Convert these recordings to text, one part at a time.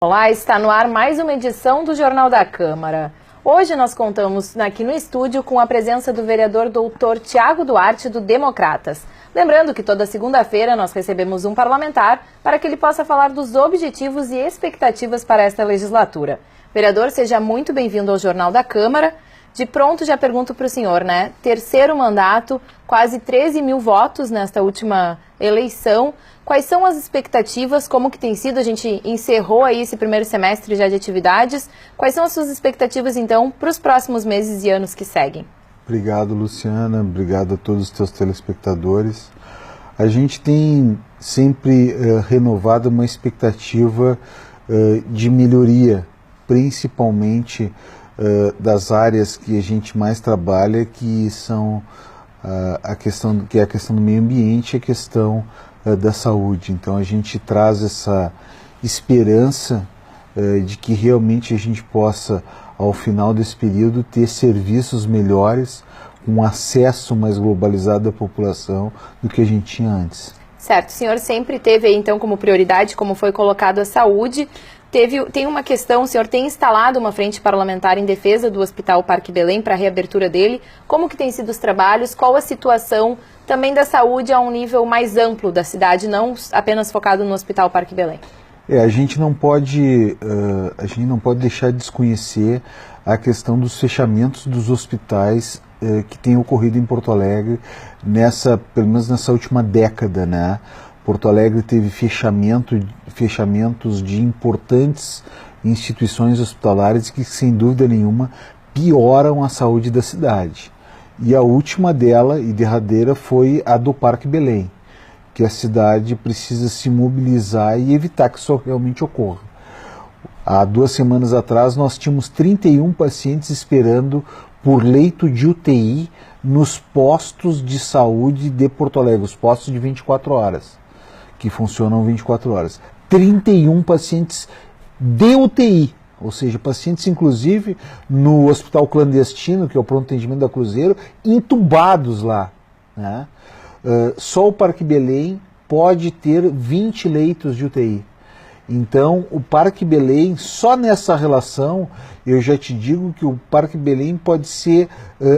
Olá, está no ar mais uma edição do Jornal da Câmara. Hoje nós contamos aqui no estúdio com a presença do vereador doutor Tiago Duarte, do Democratas. Lembrando que toda segunda-feira nós recebemos um parlamentar para que ele possa falar dos objetivos e expectativas para esta legislatura. Vereador, seja muito bem-vindo ao Jornal da Câmara. De pronto já pergunto para o senhor, né? Terceiro mandato, quase 13 mil votos nesta última eleição. Quais são as expectativas? Como que tem sido? A gente encerrou aí esse primeiro semestre já de atividades. Quais são as suas expectativas, então, para os próximos meses e anos que seguem? Obrigado, Luciana. Obrigado a todos os teus telespectadores. A gente tem sempre renovado uma expectativa de melhoria, principalmente das áreas que a gente mais trabalha, que são a questão do meio ambiente e a questão da saúde. Então a gente traz essa esperança de que realmente a gente possa, ao final desse período, ter serviços melhores, um acesso mais globalizado da população do que a gente tinha antes. Certo, o senhor sempre teve aí, então, como prioridade, como foi colocado, a saúde. Tem uma questão, o senhor tem instalado uma frente parlamentar em defesa do Hospital Parque Belém para a reabertura dele. Como que tem sido os trabalhos? Qual a situação também da saúde a um nível mais amplo da cidade, não apenas focado no Hospital Parque Belém? A gente não pode deixar de desconhecer a questão dos fechamentos dos hospitais que tem ocorrido em Porto Alegre, pelo menos nessa última década, né? Porto Alegre teve fechamentos de importantes instituições hospitalares que, sem dúvida nenhuma, pioram a saúde da cidade. E a última dela, e derradeira, foi a do Parque Belém, que a cidade precisa se mobilizar e evitar que isso realmente ocorra. Há 2 semanas atrás, nós tínhamos 31 pacientes esperando por leito de UTI nos postos de saúde de Porto Alegre, os postos de 24 horas. Que funcionam 24 horas. 31 pacientes de UTI, ou seja, pacientes inclusive no hospital clandestino, que é o pronto atendimento da Cruzeiro, entubados lá, né? Só o Parque Belém pode ter 20 leitos de UTI. Então, o Parque Belém, só nessa relação, eu já te digo que o Parque Belém pode ser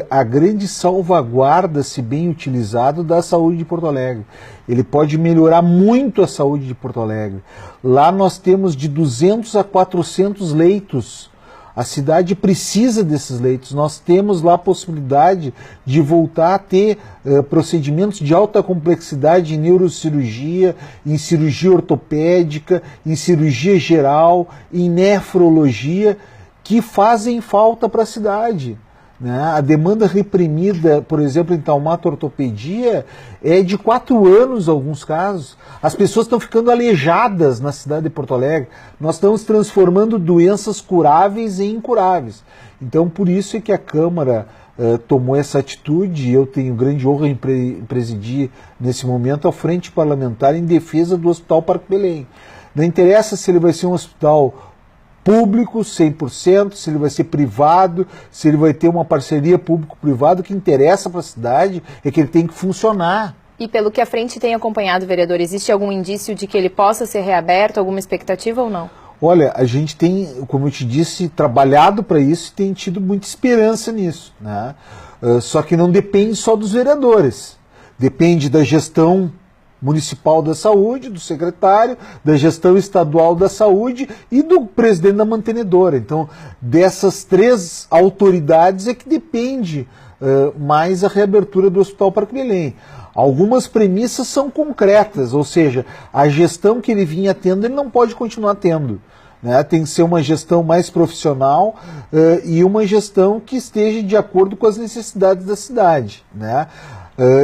a grande salvaguarda, se bem utilizado, da saúde de Porto Alegre. Ele pode melhorar muito a saúde de Porto Alegre. Lá nós temos de 200 a 400 leitos. A cidade precisa desses leitos. Nós temos lá a possibilidade de voltar a ter procedimentos de alta complexidade em neurocirurgia, em cirurgia ortopédica, em cirurgia geral, em nefrologia, que fazem falta para a cidade. A demanda reprimida, por exemplo, em traumato-ortopedia, é de 4 anos, em alguns casos. As pessoas estão ficando aleijadas na cidade de Porto Alegre. Nós estamos transformando doenças curáveis em incuráveis. Então, por isso é que a Câmara tomou essa atitude. Eu tenho grande honra em presidir, nesse momento, a Frente Parlamentar em defesa do Hospital Parque Belém. Não interessa se ele vai ser um hospital público 100%, se ele vai ser privado, se ele vai ter uma parceria público-privado. O que interessa para a cidade é que ele tem que funcionar. E pelo que a frente tem acompanhado, vereador, existe algum indício de que ele possa ser reaberto, alguma expectativa ou não? Olha, a gente tem, como eu te disse, trabalhado para isso e tem tido muita esperança nisso, né? Só que não depende só dos vereadores, depende da gestão municipal da saúde, do secretário, da gestão estadual da saúde e do presidente da mantenedora. Então, dessas 3 autoridades é que depende mais a reabertura do Hospital Parque Belém. Algumas premissas são concretas, ou seja, a gestão que ele vinha tendo, ele não pode continuar tendo. Tem que ser uma gestão mais profissional e uma gestão que esteja de acordo com as necessidades da cidade, né?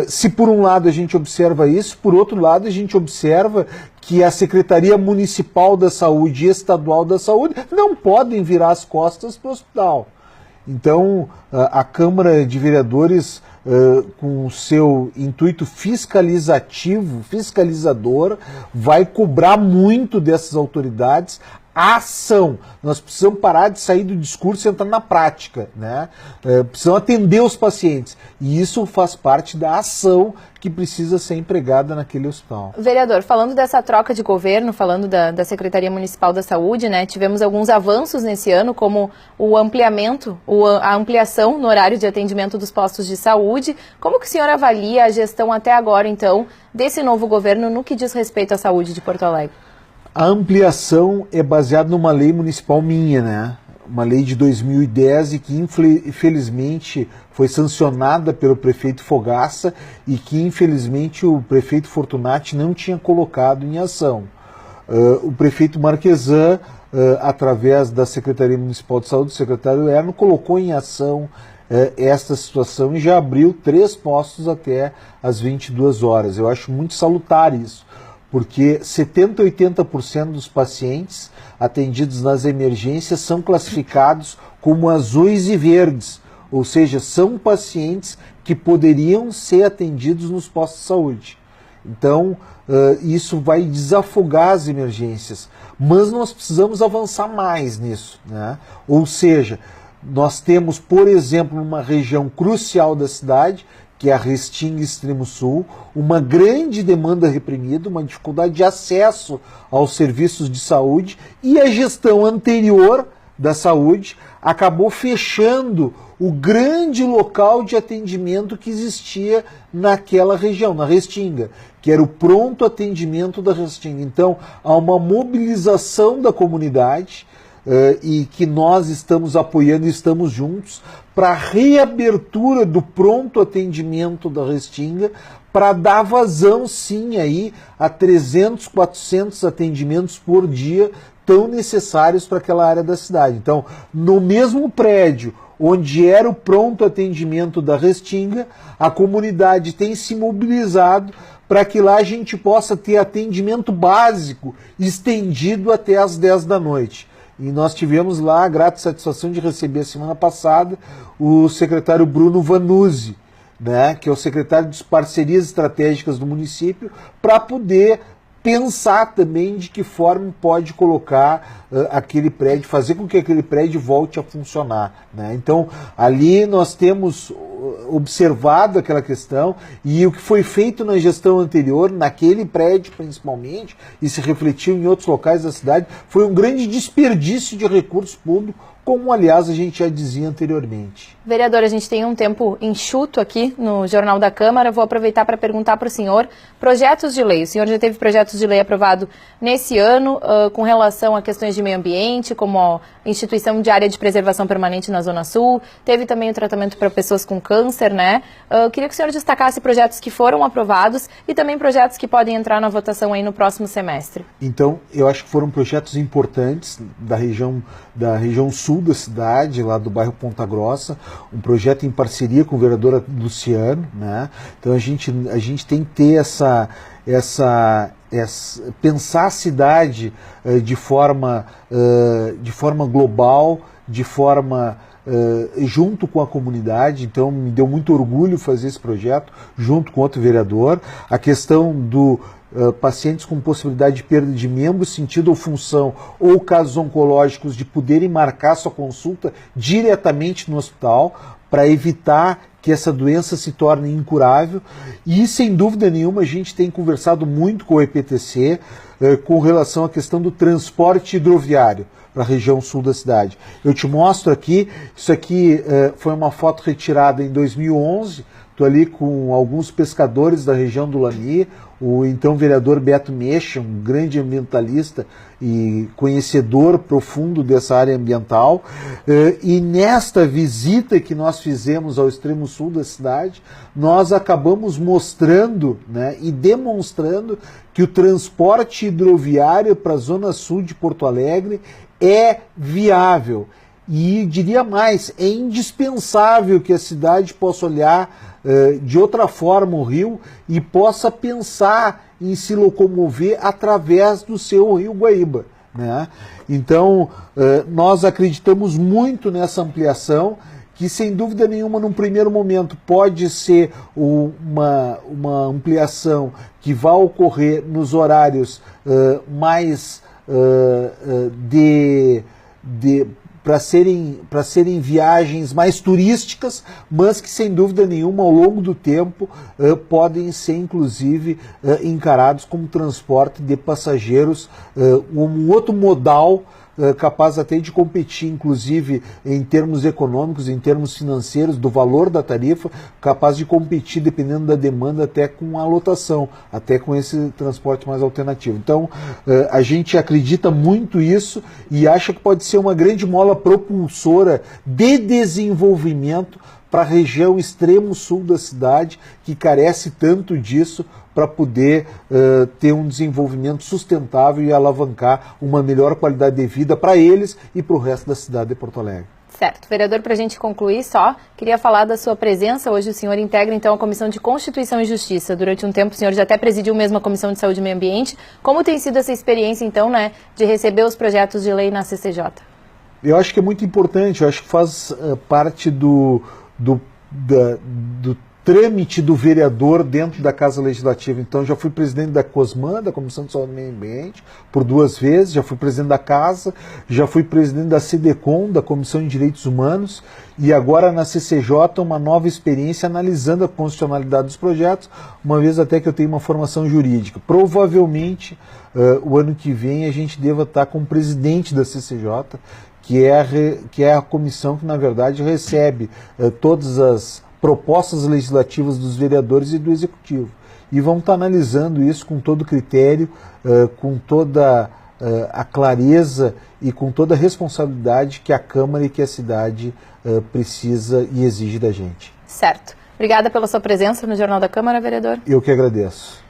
Se por um lado a gente observa isso, por outro lado a gente observa que a Secretaria Municipal da Saúde e Estadual da Saúde não podem virar as costas para o hospital. Então a Câmara de Vereadores, com o seu intuito fiscalizador, vai cobrar muito dessas autoridades a ação. Nós precisamos parar de sair do discurso e entrar na prática, né? Precisamos atender os pacientes. E isso faz parte da ação que precisa ser empregada naquele hospital. Vereador, falando dessa troca de governo, falando da Secretaria Municipal da Saúde, né, tivemos alguns avanços nesse ano, como o ampliamento, a ampliação no horário de atendimento dos postos de saúde. Como que o senhor avalia a gestão até agora, então, desse novo governo no que diz respeito à saúde de Porto Alegre? A ampliação é baseada numa lei municipal minha, né? Uma lei de 2010 e que infelizmente foi sancionada pelo prefeito Fogaça e que infelizmente o prefeito Fortunati não tinha colocado em ação. O prefeito Marquesan, através da Secretaria Municipal de Saúde, o secretário Erno, colocou em ação esta situação e já abriu 3 postos até às 22 horas. Eu acho muito salutar isso, porque 70% a 80% dos pacientes atendidos nas emergências são classificados como azuis e verdes, ou seja, são pacientes que poderiam ser atendidos nos postos de saúde. Então, isso vai desafogar as emergências, mas nós precisamos avançar mais nisso, né? Ou seja, nós temos, por exemplo, numa região crucial da cidade, que é a Restinga Extremo Sul, uma grande demanda reprimida, uma dificuldade de acesso aos serviços de saúde, e a gestão anterior da saúde acabou fechando o grande local de atendimento que existia naquela região, na Restinga, que era o pronto atendimento da Restinga. Então, há uma mobilização da comunidade e que nós estamos apoiando e estamos juntos para a reabertura do pronto atendimento da Restinga, para dar vazão sim aí a 300, 400 atendimentos por dia tão necessários para aquela área da cidade. Então, no mesmo prédio onde era o pronto atendimento da Restinga, a comunidade tem se mobilizado para que lá a gente possa ter atendimento básico estendido até às 10 da noite. E nós tivemos lá a grata satisfação de receber a semana passada o secretário Bruno Vanuzzi, né, que é o secretário de Parcerias Estratégicas do município, para poder pensar também de que forma pode colocar aquele prédio, fazer com que aquele prédio volte a funcionar, né? Então, ali nós temos observado aquela questão e o que foi feito na gestão anterior, naquele prédio principalmente, e se refletiu em outros locais da cidade, foi um grande desperdício de recursos públicos, como aliás a gente já dizia anteriormente. Vereador, a gente tem um tempo enxuto aqui no Jornal da Câmara, vou aproveitar para perguntar para o senhor projetos de lei. O senhor já teve projetos de lei aprovado nesse ano com relação a questões de meio ambiente, como a instituição de área de preservação permanente na Zona Sul, teve também o tratamento para pessoas com câncer, né? Queria que o senhor destacasse projetos que foram aprovados e também projetos que podem entrar na votação aí no próximo semestre. Então, eu acho que foram projetos importantes da região sul da cidade, lá do bairro Ponta Grossa, um projeto em parceria com o vereador Luciano, né? Então a gente tem que ter pensar a cidade de forma global, de forma junto com a comunidade. Então me deu muito orgulho fazer esse projeto junto com outro vereador. A questão do pacientes com possibilidade de perda de membro, sentido ou função, ou casos oncológicos, de poderem marcar sua consulta diretamente no hospital, para evitar que essa doença se torne incurável. E, sem dúvida nenhuma, a gente tem conversado muito com o EPTC com relação à questão do transporte hidroviário para a região sul da cidade. Eu te mostro aqui, isso aqui foi uma foto retirada em 2011, estou ali com alguns pescadores da região do Lani, o então vereador Beto Mecha, um grande ambientalista e conhecedor profundo dessa área ambiental, e nesta visita que nós fizemos ao extremo sul da cidade, nós acabamos mostrando, né, e demonstrando que o transporte hidroviário para a zona sul de Porto Alegre é viável. E diria mais, é indispensável que a cidade possa olhar de outra forma o rio e possa pensar em se locomover através do seu rio Guaíba, né? Então, nós acreditamos muito nessa ampliação, que sem dúvida nenhuma, num primeiro momento, pode ser uma ampliação que vai ocorrer nos horários mais para serem viagens mais turísticas, mas que sem dúvida nenhuma ao longo do tempo podem ser inclusive encarados como transporte de passageiros, um outro modal capaz até de competir, inclusive em termos econômicos, em termos financeiros, do valor da tarifa, capaz de competir, dependendo da demanda, até com a lotação, até com esse transporte mais alternativo. Então, a gente acredita muito isso e acha que pode ser uma grande mola propulsora de desenvolvimento para a região extremo sul da cidade, que carece tanto disso, para poder ter um desenvolvimento sustentável e alavancar uma melhor qualidade de vida para eles e para o resto da cidade de Porto Alegre. Certo. Vereador, para a gente concluir só, queria falar da sua presença. Hoje o senhor integra, então, a Comissão de Constituição e Justiça. Durante um tempo o senhor já até presidiu mesmo a Comissão de Saúde e Meio Ambiente. Como tem sido essa experiência, então, né, de receber os projetos de lei na CCJ? Eu acho que é muito importante, eu acho que faz parte do trâmite do vereador dentro da Casa Legislativa. Então, já fui presidente da COSMAN, da Comissão de Saúde e Meio Ambiente, por 2 vezes, já fui presidente da Casa, já fui presidente da CDCOM, da Comissão de Direitos Humanos, e agora na CCJ uma nova experiência analisando a constitucionalidade dos projetos, uma vez até que eu tenho uma formação jurídica. Provavelmente, o ano que vem a gente deva estar como presidente da CCJ, que é a comissão que, na verdade, recebe todas as propostas legislativas dos vereadores e do Executivo. E vamos estar analisando isso com todo critério, com toda a clareza e com toda a responsabilidade que a Câmara e que a cidade precisa e exige da gente. Certo. Obrigada pela sua presença no Jornal da Câmara, vereador. Eu que agradeço.